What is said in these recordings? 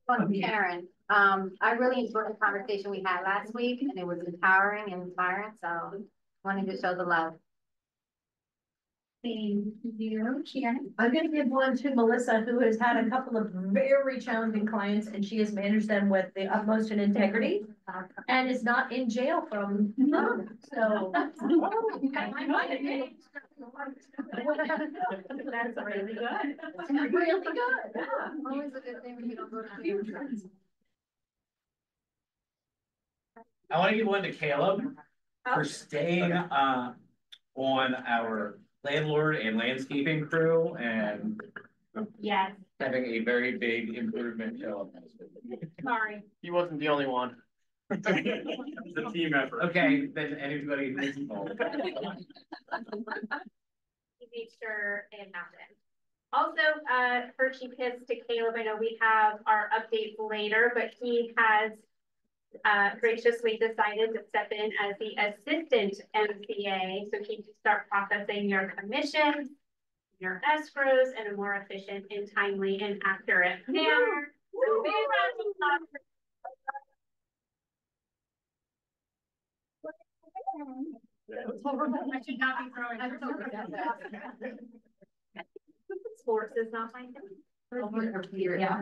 Karen, I really enjoyed the conversation we had last week, and it was empowering and inspiring. So, wanted to show the love. Thank you, Sharon. I'm going to give one to Melissa, who has had a couple of very challenging clients, and she has managed them with the utmost in integrity, and is not in jail from. So. That's really good. Really good. Always a good thing when you don't go to the I want to give one to Caleb for staying on our landlord and landscaping crew and yes, having a very big improvement show up. Sorry. He wasn't the only one. It's a team effort. Okay, then anybody who's involved. He made sure it happened. Also, Hershey Kiss to Caleb, I know we have our updates later, but he has graciously decided to step in as the assistant MCA, so he can start processing your commissions, your escrows in a more efficient and timely and accurate manner. So big round of applause for I should not be throwing sports is not my thing. Yeah.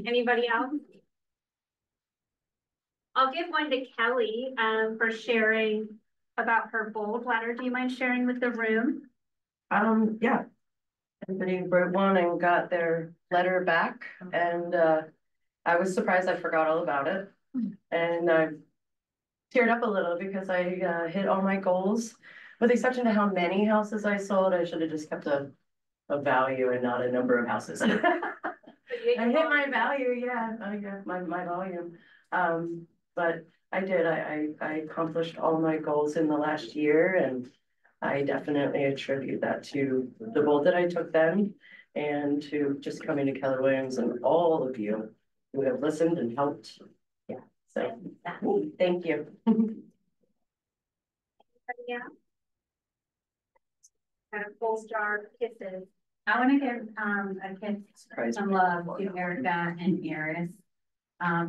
Anybody else? I'll give one to Kelly for sharing about her bold letter. Do you mind sharing with the room? Yeah. Everybody wrote one and got their letter back, and I was surprised I forgot all about it. And I teared up a little because I hit all my goals, with the exception to how many houses I sold. I should have just kept a value and not a number of houses. I hit my value, yeah, I got my volume. But I did, I accomplished all my goals in the last year, and I definitely attribute that to the bold that I took then, and to just coming to Keller Williams and all of you who have listened and helped. Yeah, so thank you. Yeah. Kind of full star kisses. I want to give a kiss, some love to Erica and Iris,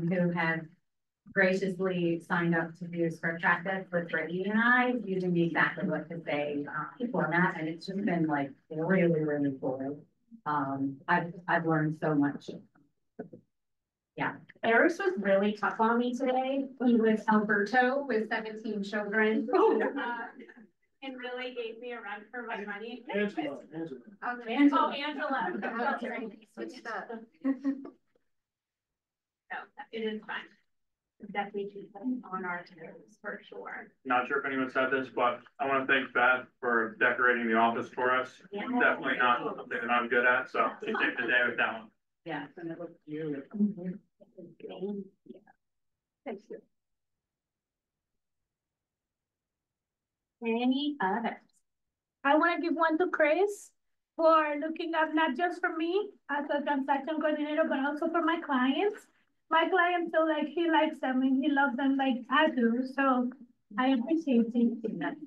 who have graciously signed up to do script practice with Brittany and I, using me exactly what to say format, and it's just been like really cool. I've learned so much. Yeah. Eris was really tough on me today. He was Alberto with 17 children. And really gave me a run for my money. Angela. Oh, Angela. Switched up. No, it is fun. Definitely keep on our toes for sure. Not sure if anyone said this, but I want to thank Beth for decorating the office for us. Yeah. Definitely not something that I'm good at, so she saved the day with that one. Yeah, and it looks beautiful. Yeah. Thank you. Any others? I want to give one to Chris for looking up not just for me as a transaction coordinator, but also for my clients. My clients feel like he likes them and he loves them like I do. So I appreciate it.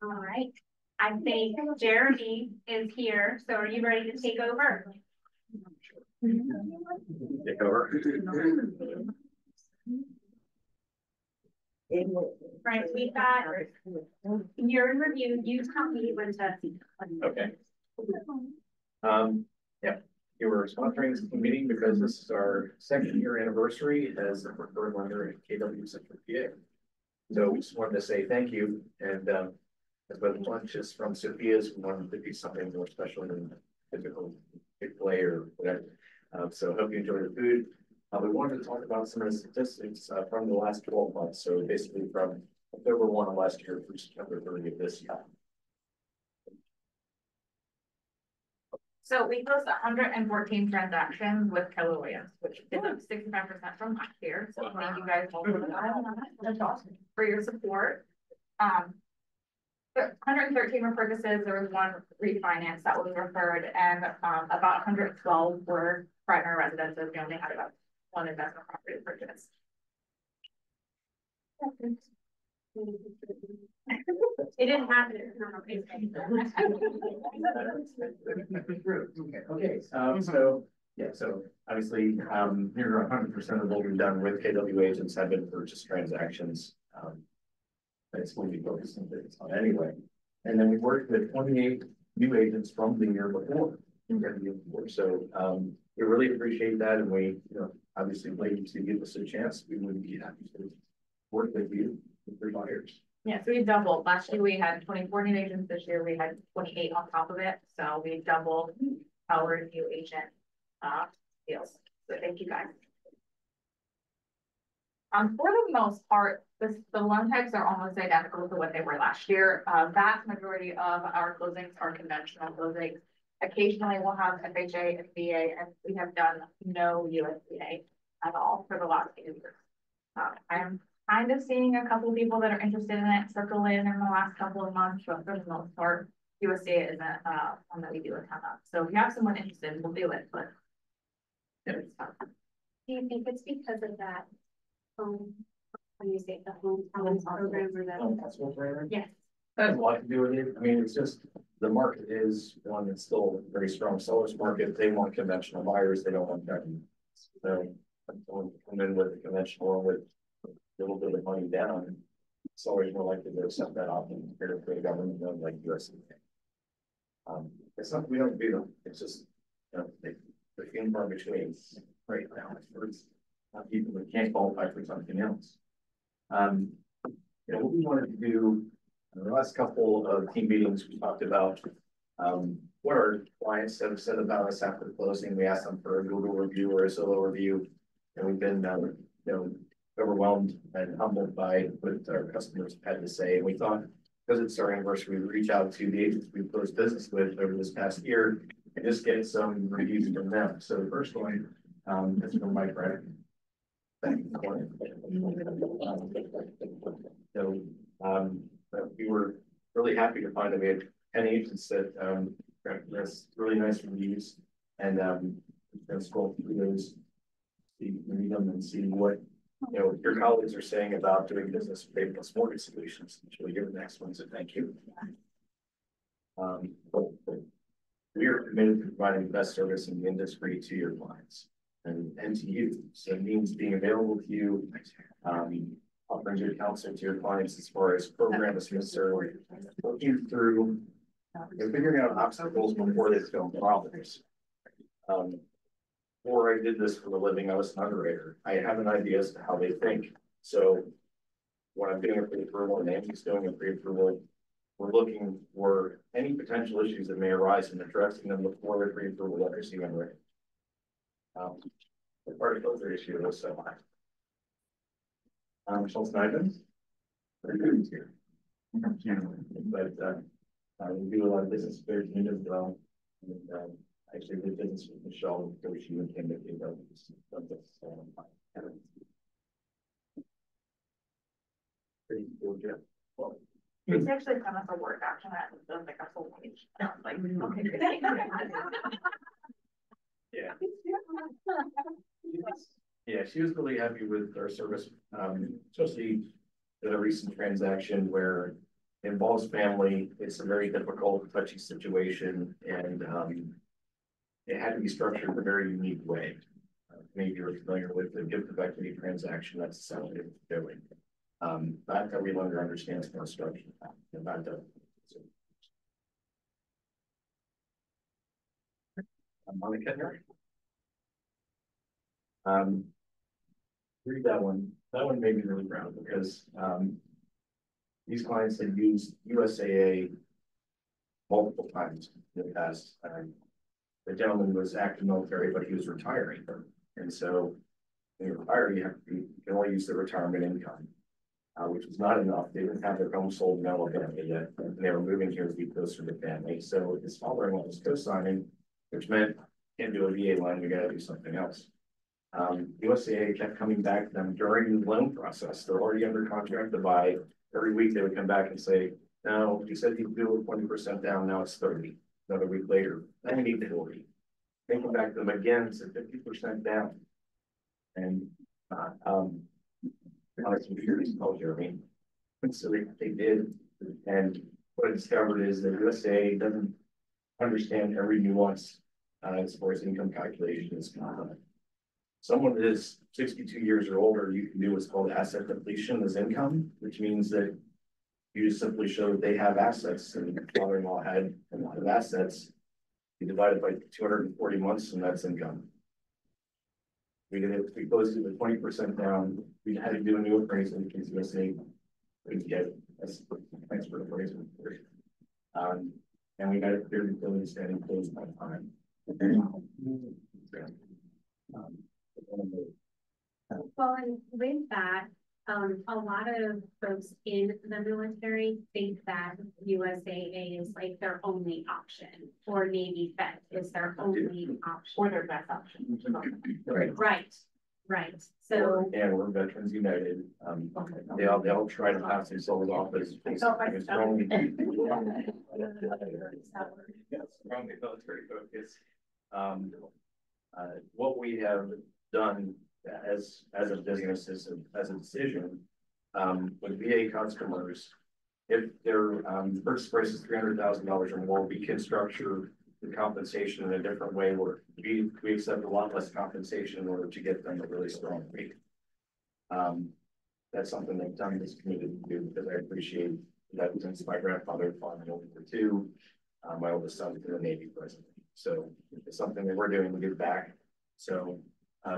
All right. I think Jeremy is here. So are you ready to take over? Take over. Right, we've got you're in review. You tell me when to. Okay. Yeah, you were sponsoring this meeting because this is our second year anniversary as a preferred lender in KW Central PA. So we just wanted to say thank you, and as well as lunch is from Sophia's, we wanted to be something more special than typical Chick-fil-A or whatever. So hope you enjoy the food. We wanted to talk about some of the statistics from the last 12 months. So basically from October 1 of last year through September 30 of this year. So we closed 114 transactions with Keller Williams, which is up 65% from last year. So thank you guys all for that. That's awesome. For your support. 113 were purchases. There was one refinance that was referred, and about 112 were primary residences. We only had about one investment property purchase. It didn't happen. Okay, so, yeah, so obviously, near 100% of what we've done with KW agents have been purchase transactions. That's what we focus on anyway. And then we worked with 28 new agents from the year before. So, we really appreciate that, and we, obviously, waiting to give us a chance, we would be happy to work with you, with your buyers. Yeah, so we doubled. Last year we had 24 new agents. This year we had 28 on top of it. So we doubled our new agent deals. So thank you guys. For the most part, the loan types are almost identical to what they were last year. Vast majority of our closings are conventional closings. Occasionally we'll have FHA and VA, and we have done no USDA at all for the last few years. I'm kind of seeing a couple of people that are interested in it circle in the last couple of months, but for the most part, USDA isn't one that we do a ton of. So if you have someone interested, we'll do it, but it's tough. Do you think it's because of that? When you say the home talent program or that? Yes. That has a lot to do with it. I mean, it's just, the market is one that's still a very strong seller's market. They want conventional buyers. They don't want that. So someone come in with a conventional with a little bit of money down, it's always more likely to accept that option compared to a government loan like USDA. It's not, we don't do them. It's just, they're few and far between right now. It's not people that can't qualify for something else. What we wanted to do in the last couple of team meetings, we talked about what our clients have said about us after closing. We asked them for a Google review or a Zillow review, and we've been overwhelmed and humbled by what our customers had to say. And we thought, because it's our anniversary, we reach out to the agents we've closed business with over this past year and just get some reviews from them. So the first one is from Mike Brett. We were really happy to find that we had 10 agents that that's really nice reviews, and scroll through those, read them, and see what your colleagues are saying about doing business with A+ Mortgage Solutions. Actually, you're the next one, so thank you. We are committed to providing the best service in the industry to your clients and to you. So it means being available to you, offering good counsel to your clients as far as program is concerned, working through and figuring out obstacles before they become problems. Before I did this for a living, I was an underwriter. I have an idea as to how they think. So when I'm doing a pre-approval and Andy's doing a pre-approval, we're looking for any potential issues that may arise and addressing them before the pre-approval letters even written. The part of closure issue was so high. Michelle Snyder. Very good here. But we do a lot of business with Virginia as well. And actually did business with Michelle before she came to KW. Pretty cool, Jeff. Well, It's actually kind of a word action that does like a full page. Like, okay, great. Yeah. Yeah, she was really happy with our service, especially in a recent transaction where it involves family. It's a very difficult, touchy situation, and it had to be structured in a very unique way. Maybe you're familiar with the gift of equity transaction. That's essentially what we're doing. Not every lender understands construction. Not the. Monica Keller. Read that one. That one made me really proud because these clients had used USAA multiple times in the past. The gentleman was active military, but he was retiring. And so when you retire, you can only use the retirement income, which was not enough. They didn't have their home sold in Alabama yet, and they were moving here to be closer to family. So his father-in-law was co-signing, which meant can't do a VA loan, we gotta do something else. USAA kept coming back to them during the loan process. They're already under contract to buy. Every week they would come back and say, no, you said you'd do it 20% down, now it's 30. Another week later, then we need 40. They come back to them again, said 50% down. And on a computer, it's called Jeremy. And so they did And what I discovered is that USA doesn't understand every nuance as far as income calculation is concerned. Someone that is 62 years or older, you can do what's called asset depletion as income, which means that you just simply show that they have assets, and father-in-law had a lot of assets. You divide it by 240 months, and that's income. We closed it with 20% down. We had to do a new appraisal because USA couldn't get as thanks for the appraisal. And we got it cleared until standing closed by time. Well, and with that, a lot of folks in the military think that USAA is like their only option, or Navy Fed is their only option. Or their best option. Right. So. And we're Veterans United. They all try to pass themselves off as strongly. Strongly military focused. What we have done as a business, as a decision, with VA customers, if their purchase price is $300,000 or more, we can structure the compensation in a different way where we accept a lot less compensation in order to get them a really strong rate. That's something that I'm just committed to do because I appreciate that since my grandfather fought in World War II, my oldest son is in the Navy presently. So it's something that we're doing to give back. So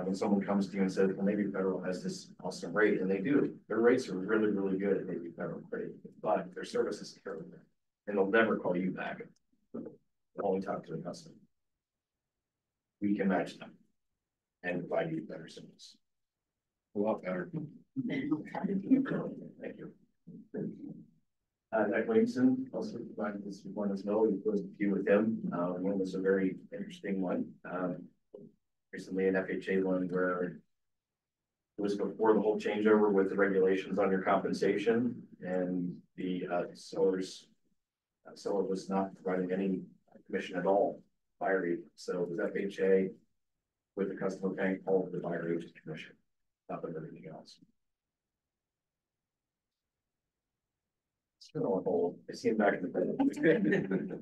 when someone comes to you and says, well, Navy Federal has this awesome rate, and they do, their rates are really, really good at Navy Federal rate, but their service is terrible. And they'll never call you back. They'll only talk to the customer. We can match them and provide you better service. A lot better. Thank you. Zach Williamson also provided this one as well. We closed a few with him. One was a very interesting one. Recently an FHA one where it was before the whole changeover with the regulations on your compensation, and the seller was not providing any commission at all, buyer agent. So it was FHA with the customer paying all of the buyer agent commission, not with everything else. It's been on hold. I see him back in the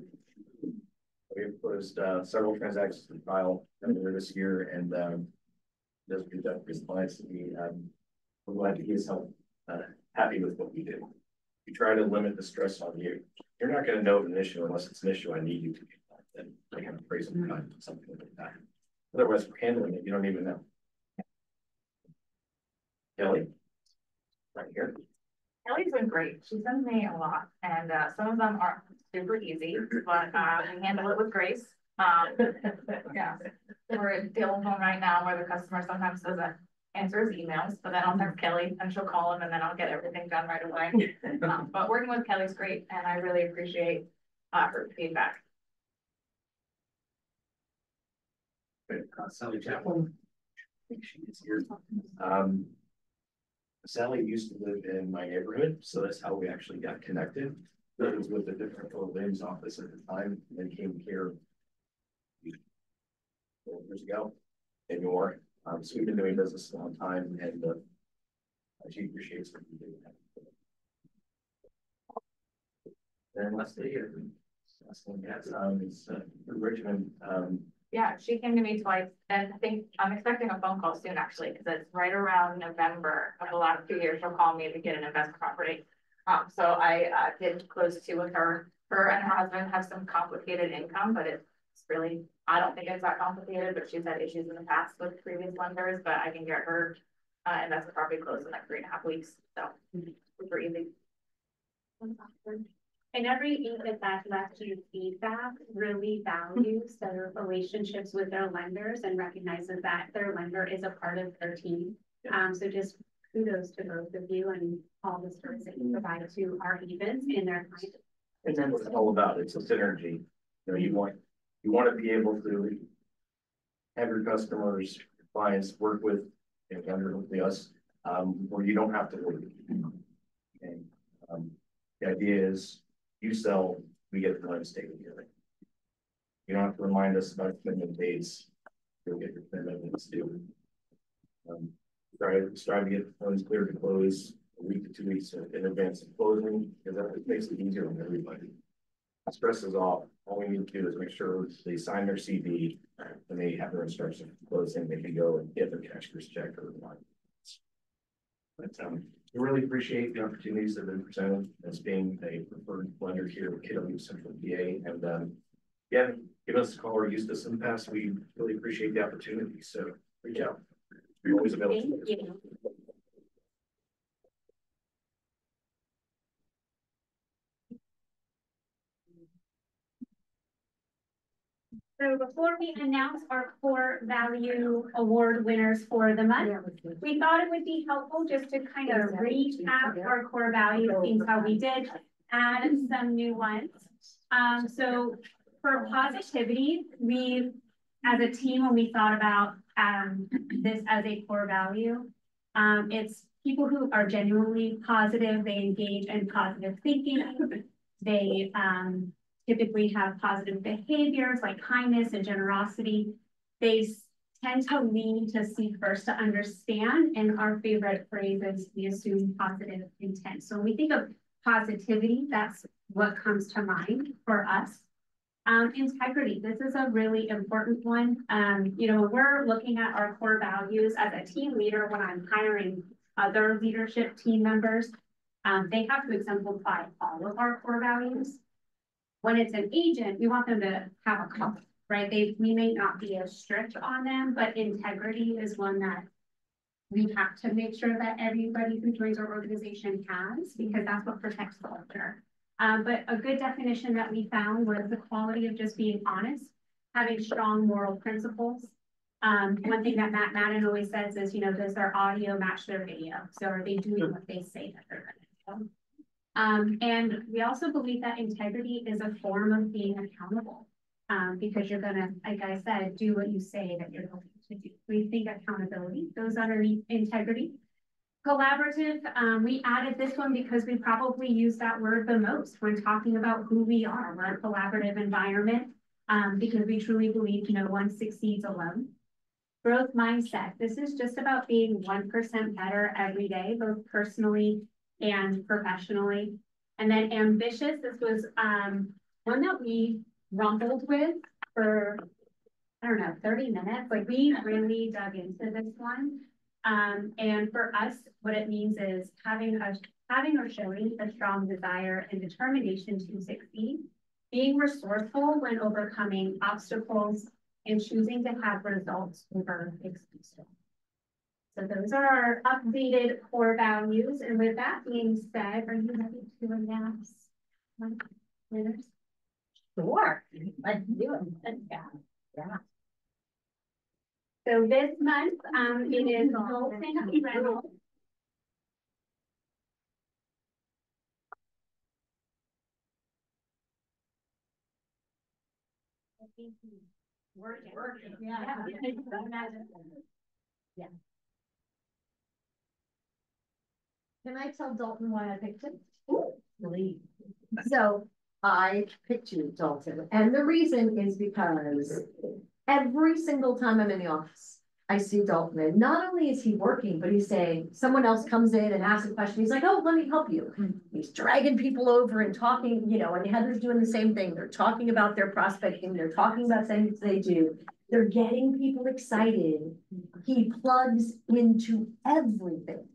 We have closed several transactions in file earlier this year, and does good job for his clients. We're glad that he is happy with what we do. We try to limit the stress on you. You're not going to know an issue unless it's an issue I need you to be. Then I can appraise something like that. Otherwise, we're handling it. You don't even know. Kelly, right here. Kelly's been great. She sends me a lot, and some of them are super easy, but we handle it with grace. Yeah, we're dealing with one right now where the customer sometimes doesn't answer his emails, but then I'll text Kelly and she'll call him, and then I'll get everything done right away. But working with Kelly's great, and I really appreciate her feedback. Sally Chaplin. I think she is here. Sally used to live in my neighborhood, so that's how we actually got connected. It was with the different Williams office at the time, and then came here 4 years ago, maybe more. So we've been doing business a long time, and she appreciates what we do. And lastly, is Richmond. Yeah, she came to me twice, and I think I'm expecting a phone call soon, actually, because it's right around November of the last 2 years. She'll call me to get an investment property. So I did close 2 with her. Her and her husband have some complicated income, but it's really, I don't think it's that complicated, but she's had issues in the past with previous lenders, but I can get her investment property closed in like 3.5 weeks. So super easy. And every agent that left you feedback really values their relationships with their lenders and recognizes that their lender is a part of their team. So just kudos to both of you and all the service that you provide to our agents and their clients. And that's what it's all about. It's a synergy. You know, you want to be able to have your customers, your clients work with, hopefully us, where you don't have to work. And the idea is, you sell, we get the money to stay together. You don't have to remind us about commitment dates. You'll get your commitments due. Strive to get the funds cleared to close a week to 2 weeks in advance of closing, because because it makes it easier on everybody. Stress is off. All we need to do is make sure they sign their CD and they have their instructions closing, they can go and get their cashier's check or what. But we really appreciate the opportunities that have been presented as being a preferred lender here at KW Central PA. And yeah, give us a call or used us in the past. We really appreciate the opportunity. So reach out. We're always available. Thank you. So before we announce our core value award winners for the month, we thought it would be helpful just to kind of recap our core values, things how we did, add some new ones. So for positivity, we, as a team, when we thought about this as a core value, it's people who are genuinely positive, they engage in positive thinking, they typically have positive behaviors like kindness and generosity. They tend to lean to seek first to understand, and our favorite phrase is we assume positive intent. So when we think of positivity, that's what comes to mind for us. Integrity, this is a really important one. You know, we're looking at our core values as a team leader when I'm hiring other leadership team members. They have to exemplify all of our core values. When it's an agent, we want them to have a couple, right? We may not be as strict on them, but integrity is one that we have to make sure that everybody who joins our organization has, because that's what protects culture. But a good definition that we found was the quality of just being honest, having strong moral principles. One thing that Matt Madden always says is, you know, does their audio match their video? So are they doing what they say that they're going to do? And we also believe that integrity is a form of being accountable, because you're gonna, like I said, do what you say that you're going to do. We think accountability goes underneath integrity. Collaborative, we added this one because we probably use that word the most when talking about who we are. We're a collaborative environment, because we truly believe no one succeeds alone. Growth mindset, this is just about being 1% better every day, both personally and professionally. And then ambitious, this was one that we rumbled with for, I don't know, 30 minutes. Like we really dug into this one. And for us, what it means is having or showing a strong desire and determination to succeed, being resourceful when overcoming obstacles, and choosing to have results over excuses. So those are our updated core values. And with that being said, are you ready to announce winners? Sure, let's do it. Yeah. So this month, it is Dalton Reynolds. Working. Yeah. Yeah. Can I tell Dalton why I picked him? Please. So I picked you, Dalton, and the reason is because every single time I'm in the office, I see Dalton, and not only is he working, but he's saying, someone else comes in and asks a question, he's like, oh, let me help you. He's dragging people over and talking, you know, and Heather's doing the same thing. They're talking about their prospecting, they're talking about things they do. They're getting people excited. He plugs into everything,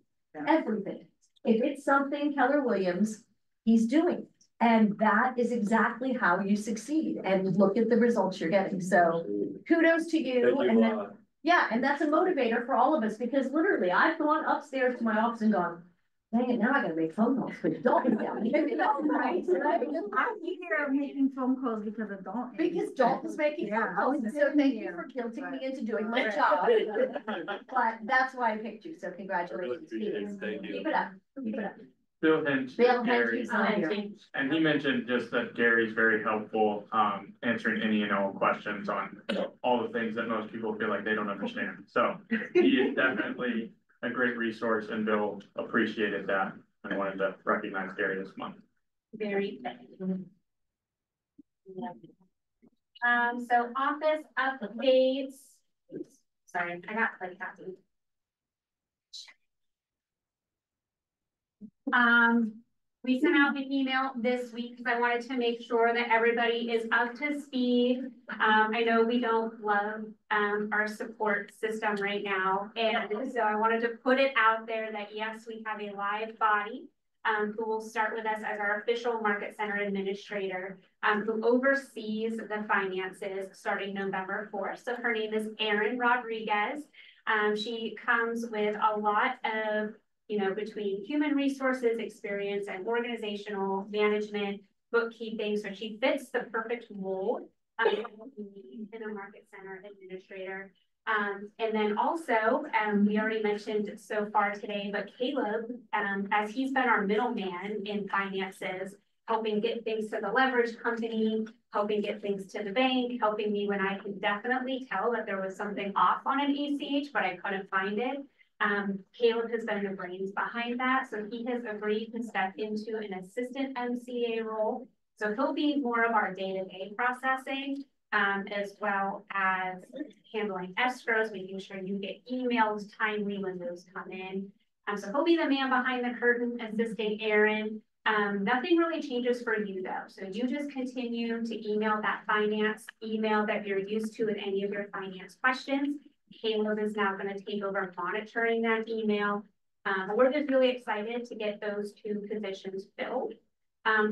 everything. If it's something Keller Williams, he's doing it. And that is exactly how you succeed. And look at the results you're getting. So kudos to you. And then, yeah, and that's a motivator for all of us, because literally I've gone upstairs to my office and gone, dang it, now I gotta make phone calls with Dalton down here. Right? I'm here making phone calls because of Dalton. Because Dalton's making phone calls. So thank you for guilting me into doing my job. But that's why I picked you. So congratulations. Thank you. Keep it up. Keep it up. Bill Hinch, Bill Gary, Hinch, and he mentioned just that Gary's very helpful, answering any and all questions on all the things that most people feel like they don't understand. So he is definitely a great resource, and Bill appreciated that and wanted to recognize Gary this month. Very good. So office updates. Sorry, I got clicked out. We sent out an email this week because I wanted to make sure that everybody is up to speed. I know we don't love our support system right now. And so I wanted to put it out there that yes, we have a live body who will start with us as our official market center administrator, who oversees the finances starting November 4th. So her name is Erin Rodriguez. She comes with a lot of, between human resources experience and organizational management, bookkeeping. So she fits the perfect mold of what we need in a market center administrator. And then also, we already mentioned so far today, but Caleb, as he's been our middleman in finances, helping get things to the leverage company, helping get things to the bank, helping me when I can definitely tell that there was something off on an ACH, but I couldn't find it. Caleb has been the brains behind that. So he has agreed to step into an assistant MCA role. So he'll be more of our day-to-day processing, as well as handling escrows, making sure you get emails timely when those come in. So he'll be the man behind the curtain assisting Erin. Nothing really changes for you though. So you just continue to email that finance email that you're used to with any of your finance questions. Caleb is now going to take over monitoring that email. We're just really excited to get those two positions filled.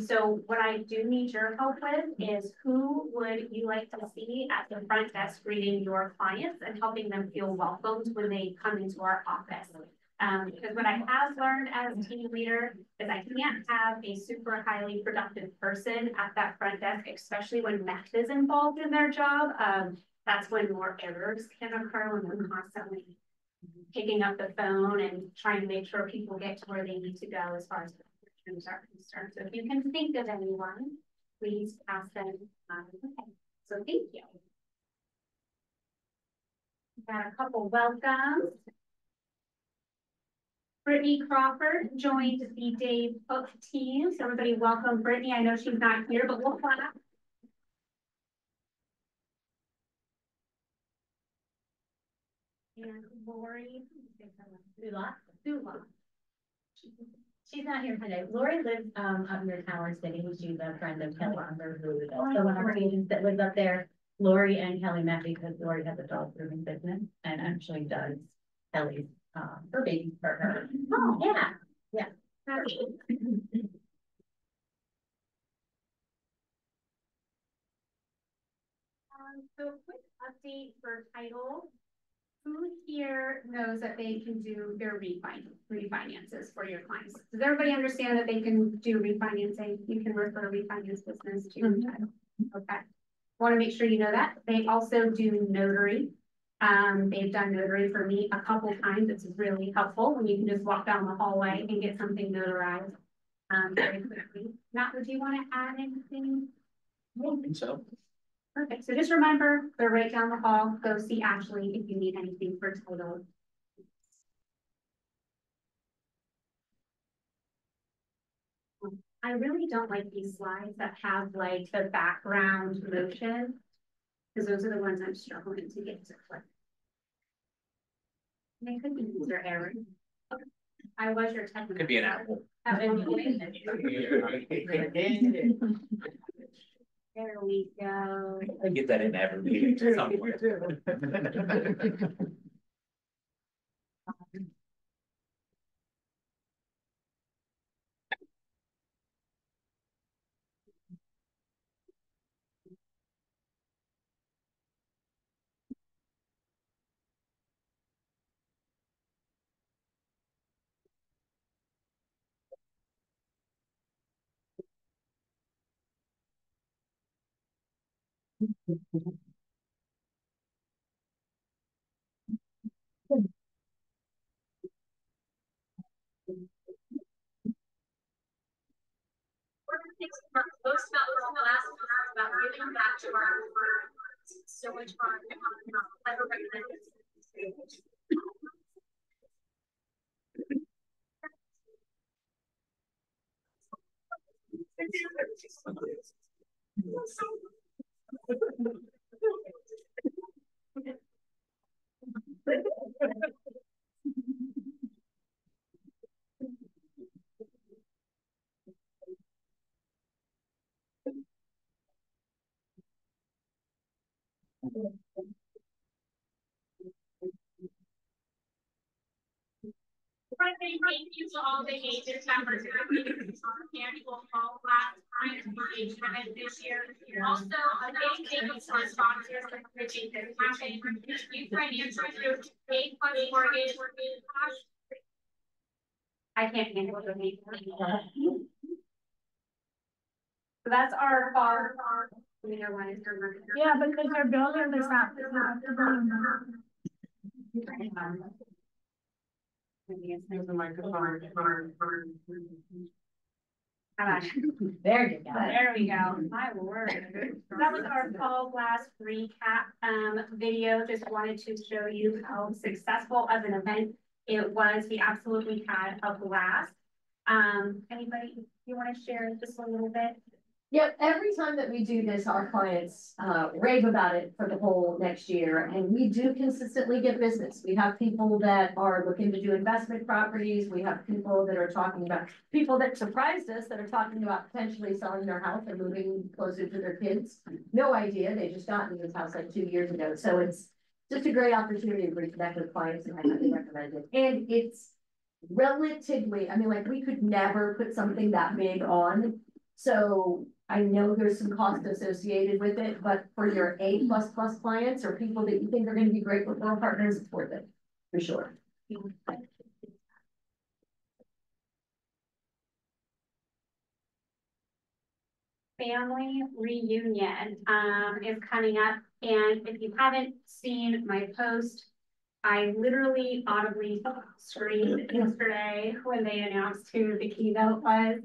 So what I do need your help with is who would you like to see at the front desk greeting your clients and helping them feel welcomed when they come into our office. Because what I have learned as a team leader is I can't have a super highly productive person at that front desk, especially when math is involved in their job. That's when more errors can occur when they're constantly picking up the phone and trying to make sure people get to where they need to go as far as the questions are concerned. So if you can think of anyone, please pass them on. Okay, so thank you. Got a couple welcomes. Brittany Crawford joined the Dave Hook team. So everybody welcome Brittany. I know she's not here, but we'll clap. And Lori, Dula. She's not here today. Lori lives up near Tower City. She's a friend of Kelly who is also one of our agents that lives up there. Lori and Kelly met because Lori has a dog grooming business and actually does Kelly's her baby for her. Oh Yeah. So quick update for title. Who here knows that they can do their refinances for your clients? Does everybody understand that they can do refinancing? You can refer refinance business to your title. Okay. Want to make sure you know that. They also do notary. They've done notary for me a couple times. It's really helpful when you can just walk down the hallway and get something notarized very quickly. Matt, would you want to add anything? I don't think so. Perfect. So just remember, they're right down the hall. Go see Ashley if you need anything for title. I really don't like these slides that have like the background motion, because those are the ones I'm struggling to get to click. They could be user error. I was your technical. Could be an apple. There we go. I get that in every meeting somewhere. About giving back to our so much fun. I hope Thank you to all the agents that participated in our annual fall class for engagement this year. Also, a big thank you to our sponsors for bridging this campaign. You financial group, A+ mortgage, I can't handle the meeting. So that's our fall. Yeah, because they're building this out. There's a microphone. There you go. There we go. My word. That was our fall blast recap video. Just wanted to show you how successful of an event it was. We absolutely had a blast. Anybody, you want to share just a little bit? Yep, every time that we do this, our clients rave about it for the whole next year, and we do consistently get business. We have people that are looking to do investment properties. We have people that are talking about, people that surprised us that are talking about potentially selling their house and moving closer to their kids. No idea, they just got into this house like 2 years ago. So it's just a great opportunity to reconnect with clients, and I highly recommend it. And it's relatively, I mean, like, we could never put something that big on. So I know there's some cost associated with it, but for your A++ clients or people that you think are going to be great referral partners, it's worth it, for sure. Family reunion is coming up, and if you haven't seen my post, I literally audibly screamed yesterday when they announced who the keynote was.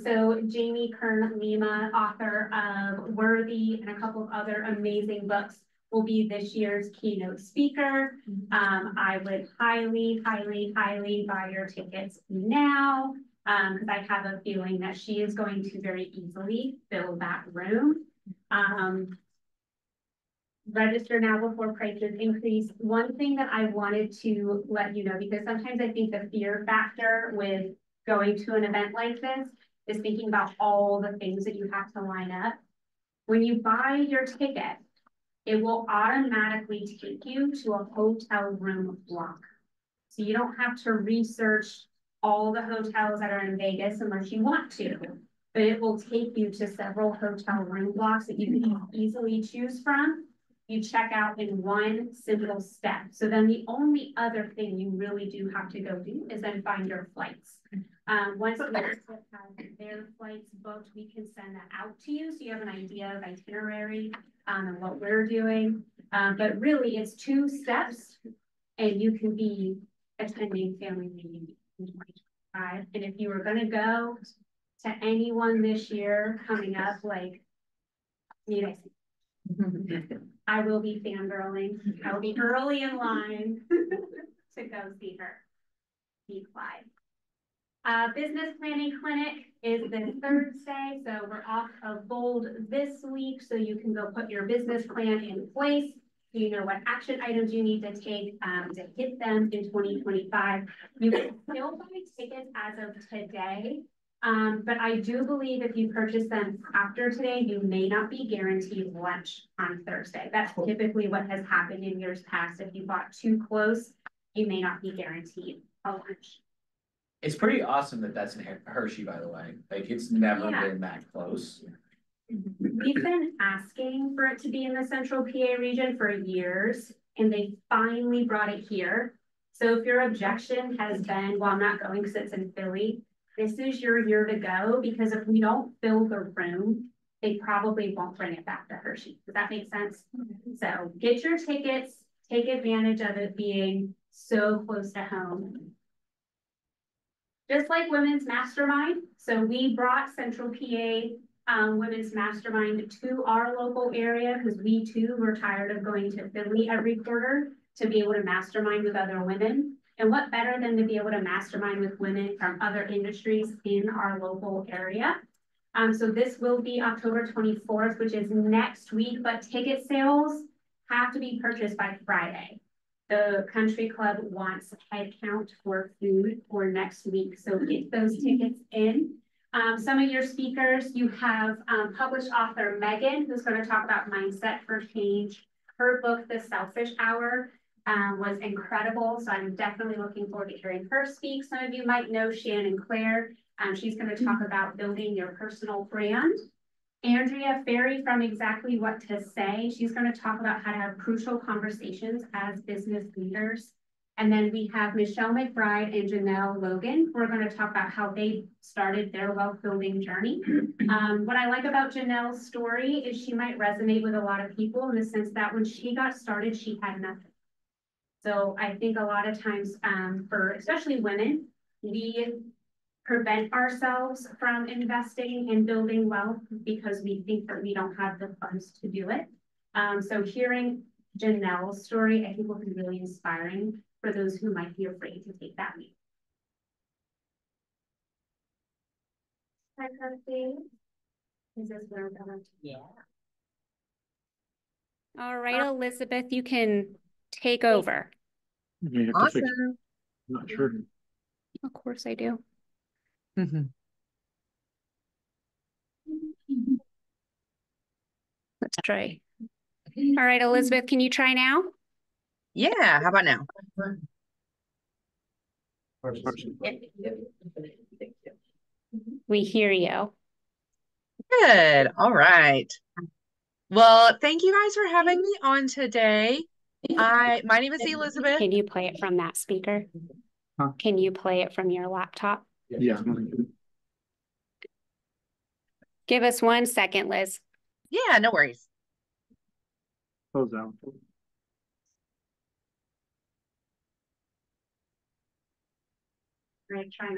So Jamie Kern Lima, author of Worthy and a couple of other amazing books, will be this year's keynote speaker. I would highly buy your tickets now, because I have a feeling that she is going to very easily fill that room. Register now before prices increase. One thing that I wanted to let you know, because sometimes I think the fear factor with going to an event like this is thinking about all the things that you have to line up. When you buy your ticket, it will automatically take you to a hotel room block. So you don't have to research all the hotels that are in Vegas unless you want to, but it will take you to several hotel room blocks that you can easily choose from. You check out in one simple step. So then the only other thing you really do have to go do is then find your flights. Once we have their flights booked, we can send that out to you so you have an idea of itinerary and what we're doing. But really, it's 2 steps, and you can be attending family reunion in 2025. And if you were going to go to anyone this year coming up, like, I will be fangirling. I will be early in line to go see her. Be Clyde. Business planning clinic is this Thursday, so we're off of Bold this week, so you can go put your business plan in place. So you know what action items you need to take to hit them in 2025. You can still buy tickets as of today, but I do believe if you purchase them after today, you may not be guaranteed lunch on Thursday. That's typically what has happened in years past. If you bought too close, you may not be guaranteed a lunch. It's pretty awesome that that's in Hershey, by the way. Like, it's never been that close. We've been asking for it to be in the central PA region for years, and they finally brought it here. So if your objection has been, well, I'm not going because it's in Philly, this is your year to go, because if we don't fill the room, they probably won't bring it back to Hershey. Does that make sense? So get your tickets, take advantage of it being so close to home. Just like Women's Mastermind. So we brought Central PA Women's Mastermind to our local area because we too were tired of going to Philly every quarter to be able to mastermind with other women. And what better than to be able to mastermind with women from other industries in our local area. So this will be October 24th, which is next week, but ticket sales have to be purchased by Friday. The country club wants head count for food for next week. So get those tickets in. Some of your speakers, you have published author Megan, who's going to talk about mindset for change. her book, The Selfish Hour, was incredible. So I'm definitely looking forward to hearing her speak. Some of you might know Shannon Clare. She's going to talk about building your personal brand. Andrea Ferry from Exactly What to Say. She's going to talk about how to have crucial conversations as business leaders. And then we have Michelle McBride and Janelle Logan, who are going to talk about how they started their wealth building journey. What I like about Janelle's story is she might resonate with a lot of people in the sense that when she got started, she had nothing. So I think a lot of times for especially women, we prevent ourselves from investing and building wealth because we think that we don't have the funds to do it. So hearing Janelle's story, I think will be really inspiring for those who might be afraid to take that leap. Hi, Kirsty. Is this where we're going? Yeah. All right, Elizabeth, you can take over. Awesome. I'm not sure. Of course I do. Let's try. All right, Elizabeth, can you try now? Yeah, how about now? We hear you. Good. All right. Well, thank you guys for having me on today. My name is Elizabeth. Can you play it from that speaker? Huh? Can you play it from your laptop? Yeah. Give us 1 second, Liz. Yeah, no worries. Close out. Right, trying.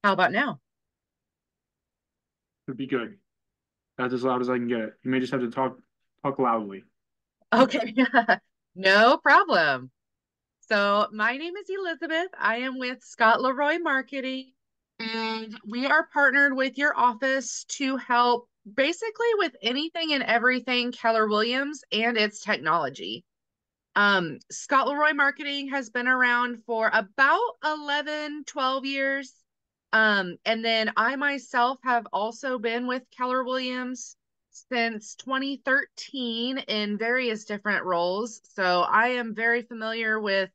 How about now? It'd be good. That's as loud as I can get it. You may just have to talk loudly. Okay. No problem. So my name is Elizabeth. I am with Scott Leroy Marketing, and we are partnered with your office to help basically with anything and everything Keller Williams and its technology. Scott Leroy Marketing has been around for about 11, 12 years. And then I myself have also been with Keller Williams since 2013 in various different roles. So I am very familiar with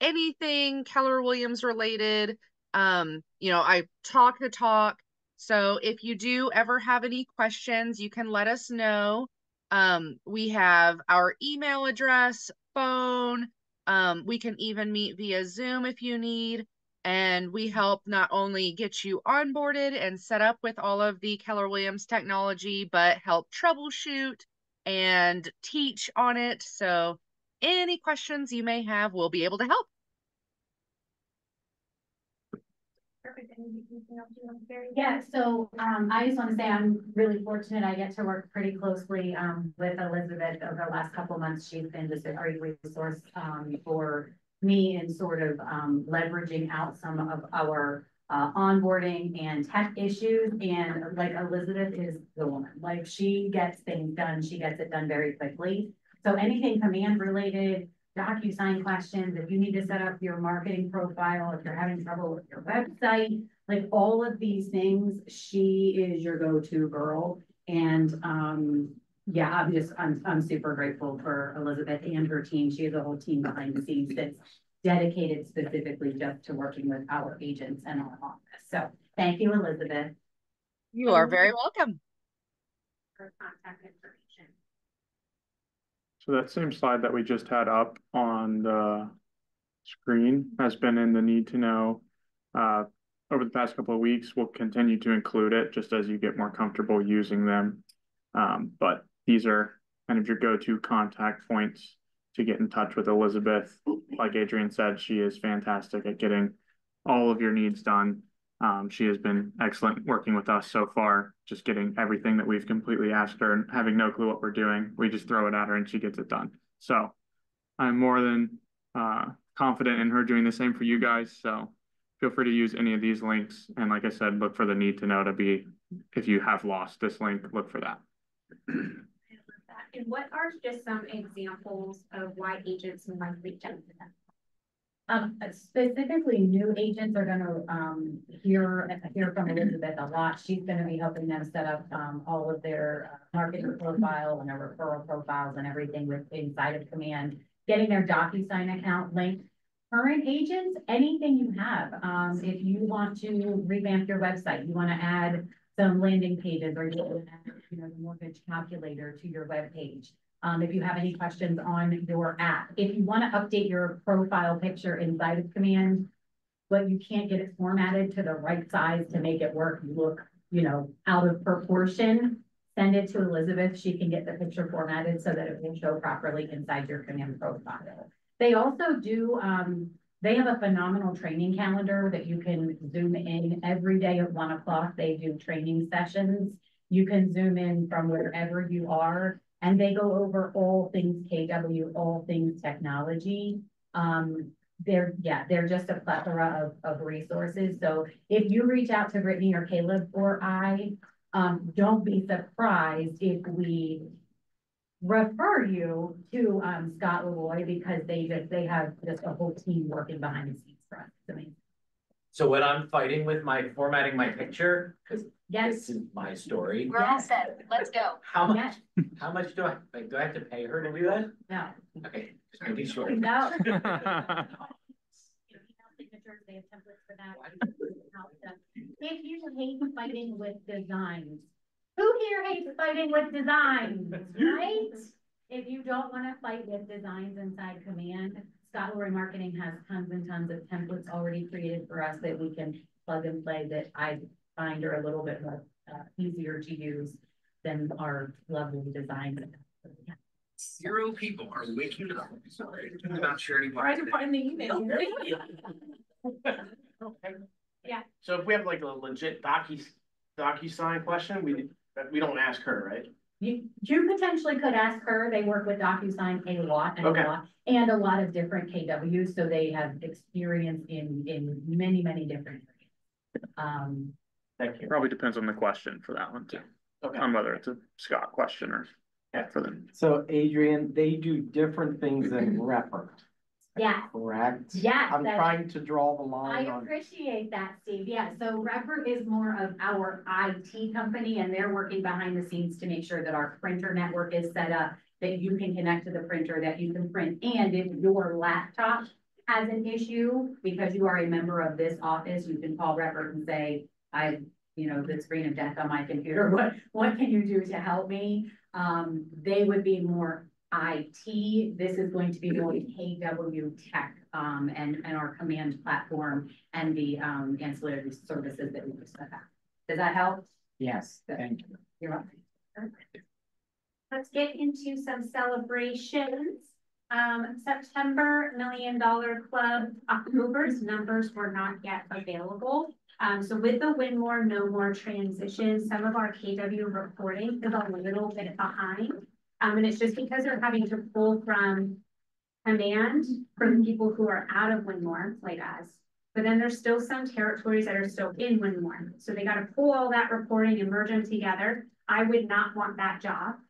anything Keller Williams related. I talk the talk. So if you do ever have any questions, you can let us know. We have our email address, phone. We can even meet via Zoom if you need. And we help not only get you onboarded and set up with all of the Keller Williams technology, but help troubleshoot and teach on it. So any questions you may have, we'll be able to help. Yeah, so I just want to say I'm really fortunate. I get to work pretty closely with Elizabeth over the last couple of months. She's been just a great resource for me in sort of leveraging out some of our onboarding and tech issues. And like Elizabeth is the woman, like she gets things done. She gets it done very quickly. So anything command related, DocuSign questions, if you need to set up your marketing profile, if you're having trouble with your website, like all of these things, she is your go-to girl. And yeah, I'm super grateful for Elizabeth and her team. She has a whole team behind the scenes that's dedicated specifically just to working with our agents and our office. So thank you, Elizabeth. You are very welcome. For contact information. So that same slide that we just had up on the screen has been in the need to know over the past couple of weeks. We'll continue to include it just as you get more comfortable using them. But these are kind of your go-to contact points to get in touch with Elizabeth. Like Adrian said, she is fantastic at getting all of your needs done. She has been excellent working with us so far, just getting everything that we've completely asked her and having no clue what we're doing. We just throw it at her and she gets it done. So I'm more than confident in her doing the same for you guys. So feel free to use any of these links. And like I said, look for the need to know to be, if you have lost this link, look for that. And what are just some examples of why agents might reach out to them? Specifically, new agents are gonna, hear from Elizabeth a lot. She's gonna be helping them set up, all of their marketing profile and their referral profiles and everything with inside of Command, getting their DocuSign account linked. Current agents, anything you have, if you want to revamp your website, you wanna add some landing pages or you wanna add, the mortgage calculator to your web page. If you have any questions on your app, if you want to update your profile picture inside of Command, but you can't get it formatted to the right size to make it work, look, out of proportion, send it to Elizabeth. She can get the picture formatted so that it will show properly inside your Command profile. They also do, they have a phenomenal training calendar that you can zoom in every day at 1 o'clock. They do training sessions. You can zoom in from wherever you are. And they go over all things KW, all things technology. They're just a plethora of resources. So if you reach out to Brittany or Caleb or I, don't be surprised if we refer you to Scott Leroy because they have just a whole team working behind the scenes for us. I mean, So when I'm fighting with formatting my picture, because yes, this is my story. We're all set. Let's go. How much do I, do I have to pay her to do that? no, Okay, just making sure. no. Signatures, they have templates for that. If you hate fighting with designs, who here hates fighting with designs, right? If you don't want to fight with designs inside Command, Scott Leroy Marketing has tons and tons of templates already created for us that we can plug and play that I find are a little bit more easier to use than our lovely design. 0 people are waking up. Sorry, I'm not sure anymore. Try to find the email. Yeah. So if we have like a legit DocuSign question, we don't ask her, right? You potentially could ask her. They work with DocuSign a lot and a lot of different KWs, so they have experience in many different areas. Thank you. Probably depends on the question for that one too. Okay. On whether it's a Scott question or for them. So Adrian, they do different things than Repert. Yeah. Correct? Yes. I'm trying to draw the line I on. appreciate that, Steve. Yeah, so Repert is more of our IT company and they're working behind the scenes to make sure that our printer network is set up, that you can connect to the printer, that you can print. And if your laptop has an issue, because you are a member of this office, you can call Repert and say, the screen of death on my computer, what can you do to help me? They would be more IT. This is going to be more KW tech, and our Command platform and the, ancillary services that we just have. Does that help? Yes, thank you. You're welcome. Let's get into some celebrations. September $1 Million Club, October's numbers were not yet available. So with the Win More, Know More transition, some of our KW reporting is a little bit behind. And it's just because they're having to pull from Command for the people who are out of Win More, like us. But then there's still some territories that are still in Win More. So they got to pull all that reporting and merge them together. I would not want that job.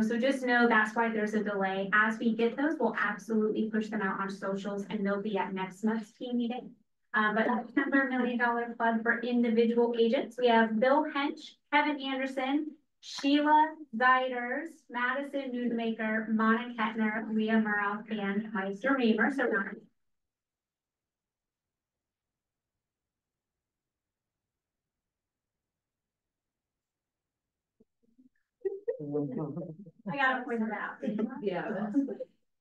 So just know that's why there's a delay. As we get those, we'll absolutely push them out on socials and they'll be at next month's team meeting. But September $1 Million Club for individual agents. We have Bill Hench, Kevin Anderson, Sheila Ziders, Madison Newsmaker, Mona Kettner, Leah Murrell, and Meister Reamer. So I gotta point it out. Yeah.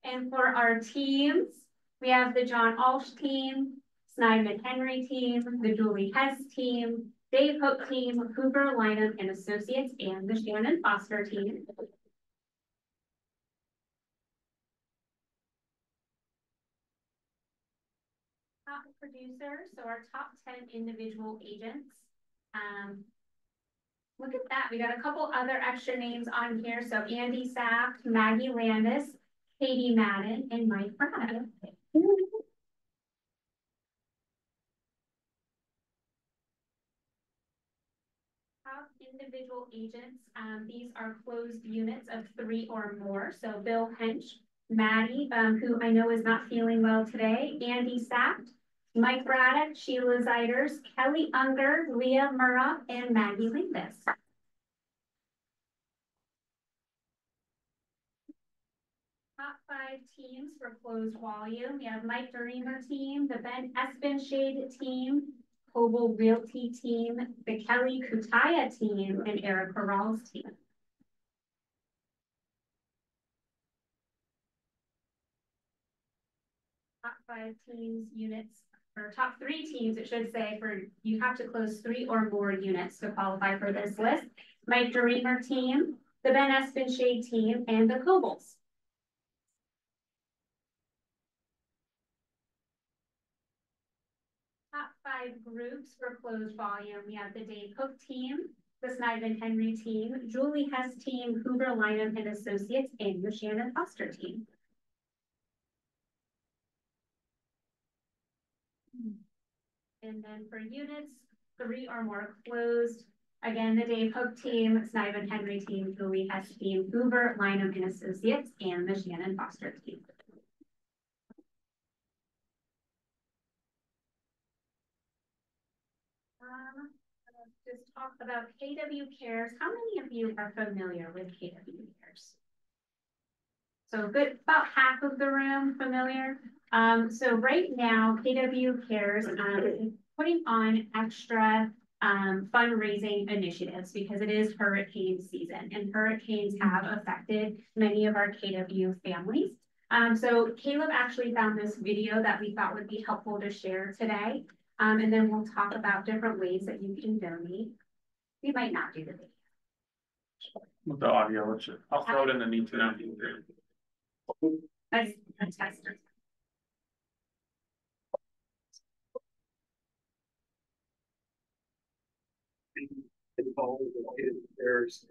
And for our teams, we have the John Alsh team, Snyder Henry team, the Julie Hess team, Dave Hook team, Hoover Lineham and Associates, and the Shannon Foster team. Top producers, so our top 10 individual agents. Look at that, we got a couple other extra names on here. So Andy Sapp, Maggie Landis, Katie Madden, and Mike Burnett. Top individual agents, these are closed units of 3 or more. So Bill Hench, Maddie, who I know is not feeling well today, Andy Sapt, Mike Braddock, Sheila Ziders, Kelly Unger, Leah Murrah, and Maggie Lingus. Top 5 teams for closed volume. We have Mike Dreamer team, the Ben Espenshade team, Coble Realty team, the Kelly Kutaya team, and Erica Rawls team. Top 5 teams, units, or top 3 teams, it should say, for you have to close 3 or more units to qualify for this list. Mike Dreamer team, the Ben Espenshade team, and the Cobles. Top 5 groups for closed volume. We have the Dave Cook team, the Sniven Henry team, Julie Hess team, Hoover Lineham and Associates, and the Shannon Foster team. And then for units, 3 or more closed. Again, the Dave Cook team, Sniven Henry team, Julie Hess team, Hoover Lineham and Associates, and the Shannon Foster team. Just talk about KW Cares. How many of you are familiar with KW Cares? So good, about half of the room familiar. So right now, KW Cares is putting on extra fundraising initiatives because it is hurricane season and hurricanes have affected many of our KW families. So Caleb actually found this video that we thought would be helpful to share today. And then we'll talk about different ways that you can donate. We might not do the video. With the audio, I'll throw it in the need to know. That's test. There's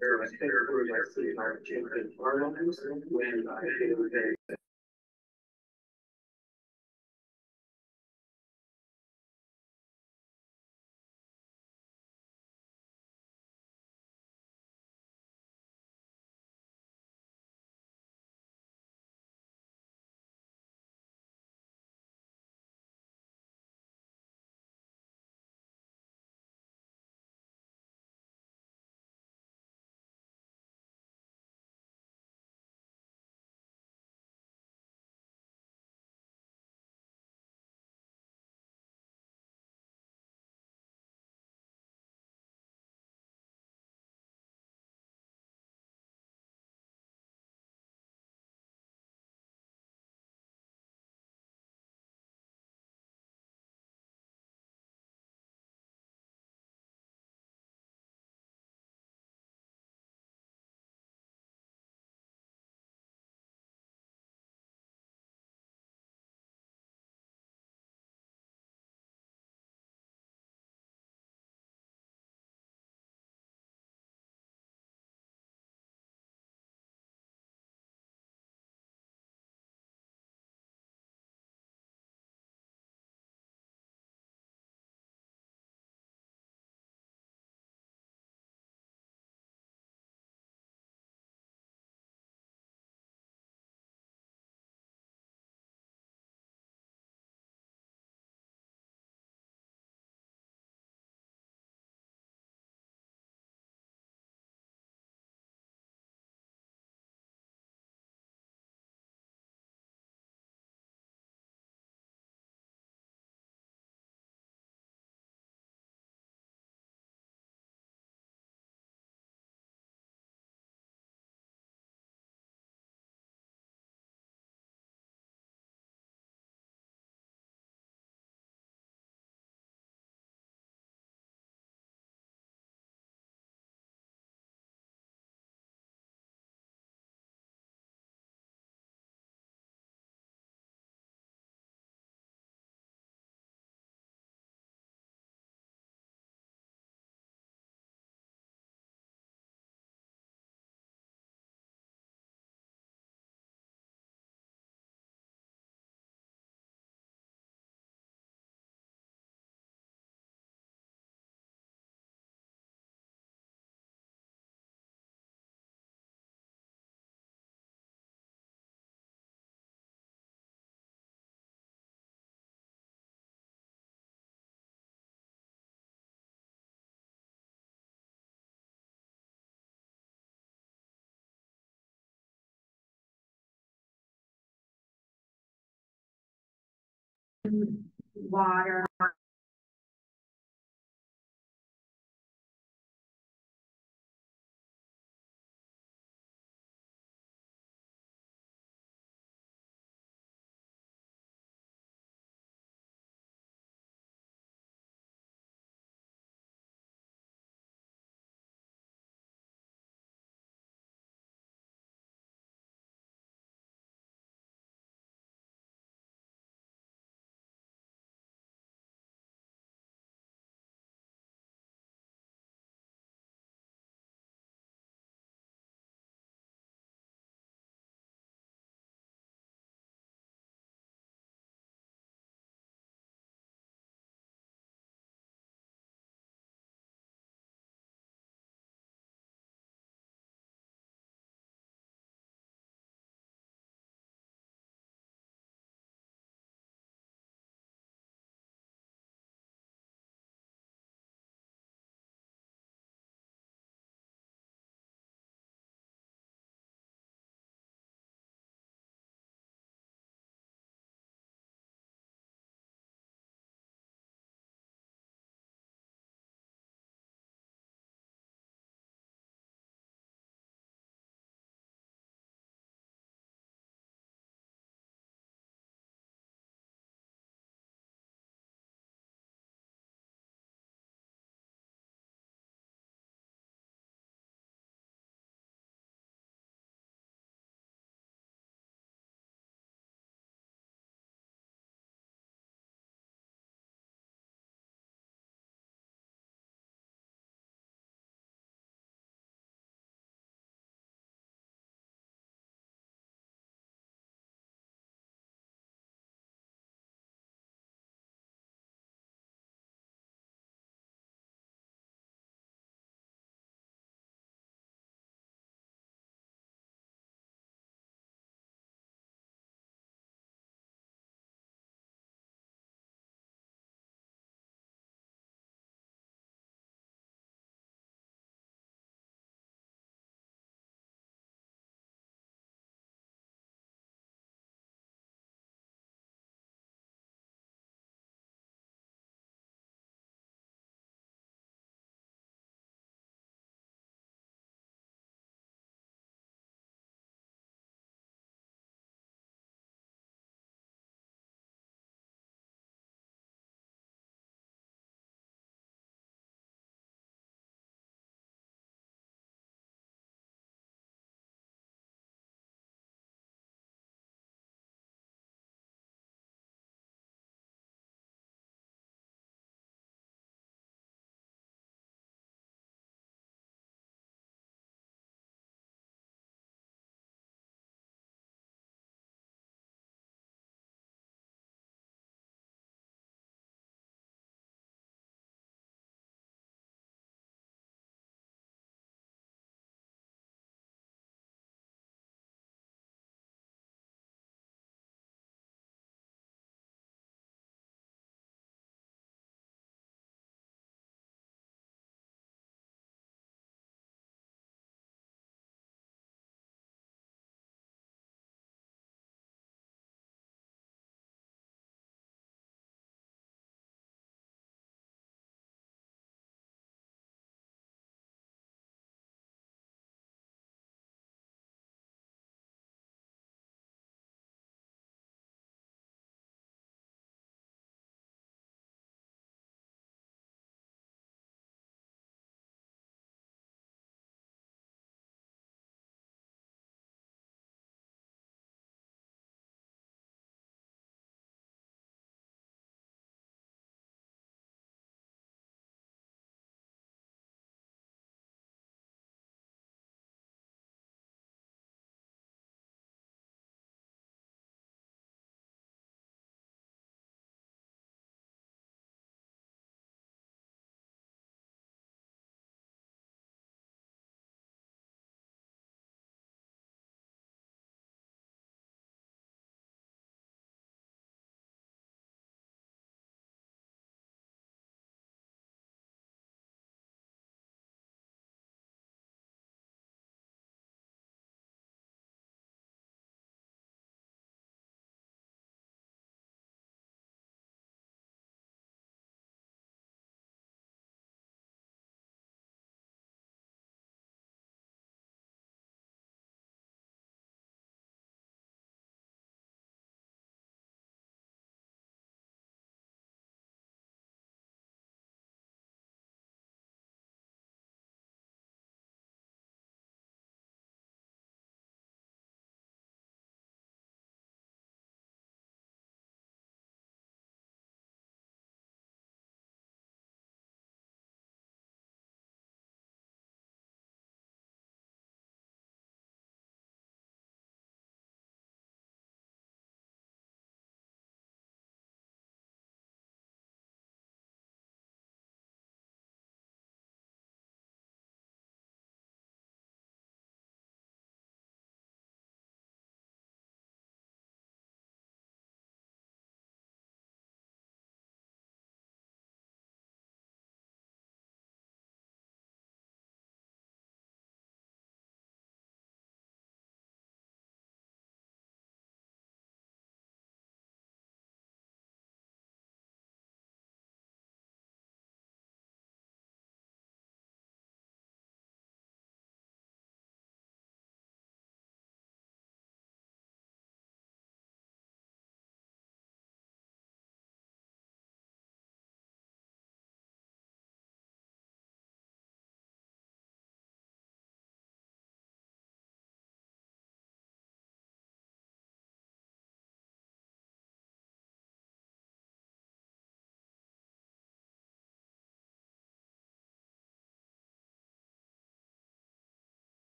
water,